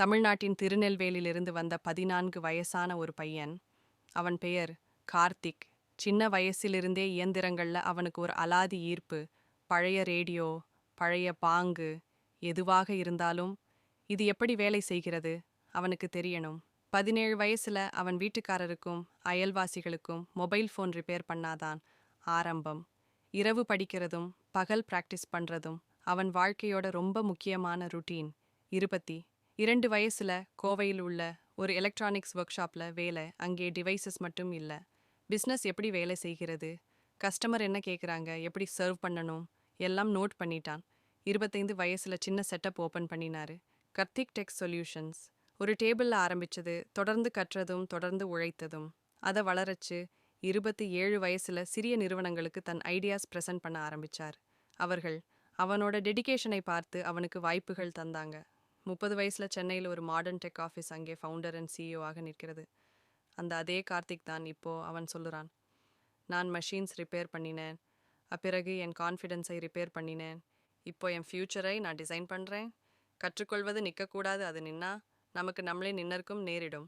தமிழ்நாட்டின் திருநெல்வேலியிலிருந்து வந்த 14 வயசான ஒரு பையன். அவன் பெயர் கார்த்திக். சின்ன வயசிலிருந்தே இயந்திரங்கள்ல அவனுக்கு ஒரு அலாதி ஈர்ப்பு. பழைய ரேடியோ, பழைய பாங்கு, எதுவாக இருந்தாலும் இது எப்படி வேலை செய்கிறது அவனுக்கு தெரியணும். 17 வயசுல அவன் வீட்டுக்காரருக்கும் அயல்வாசிகளுக்கும் மொபைல் ஃபோன் ரிப்பேர் பண்ணாதான் ஆரம்பம். இரவு படிக்கிறதும் பகல் பிராக்டிஸ் பண்றதும் அவன் வாழ்க்கையோட ரொம்ப முக்கியமான ருட்டீன். 22 வயசுல கோவையில் உள்ள ஒரு எலக்ட்ரானிக்ஸ் ஒர்க் ஷாப்ல வேலை. அங்கே டிவைசஸ் மட்டும் இல்லை, பிஸ்னஸ் எப்படி வேலை செய்கிறது, கஸ்டமர் என்ன கேட்குறாங்க, எப்படி சர்வ் பண்ணணும் எல்லாம் நோட் பண்ணிட்டான். 25 வயசுல சின்ன செட்டப் ஓப்பன் பண்ணினாரு. Karthik tech solutions. ஒரு டேபிளில் ஆரம்பிச்சது, தொடர்ந்து கற்றதும் தொடர்ந்து உழைத்ததும் அதை வளரச்சு. 27 வயசுல சிறிய நிறுவனங்களுக்கு தன் ஐடியாஸ் ப்ரெசென்ட் பண்ண ஆரம்பிச்சார். அவர்கள் அவனோட டெடிகேஷனை பார்த்து அவனுக்கு வாய்ப்புகள் தந்தாங்க. 30 வயசுல சென்னையில் ஒரு மாடர்ன் டெக் ஆஃபீஸ், அங்கே ஃபவுண்டர் அண்ட் சிஇஓ ஆக நிற்கிறது. அதே கார்த்திக் தான் இப்போ அவன் சொல்லுறான், நான் மெஷின்ஸ் ரிப்பேர் பண்ணினேன், அப்பிறகு என் கான்ஃபிடென்ஸை ரிப்பேர் பண்ணினேன், இப்போ என் ஃப்யூச்சரை நான் டிசைன் பண்ணுறேன். கற்றுக்கொள்வது நிற்கக்கூடாது, அது நின்னா நமக்கு நம்மளே நின்னருக்கும் நேரிடும்.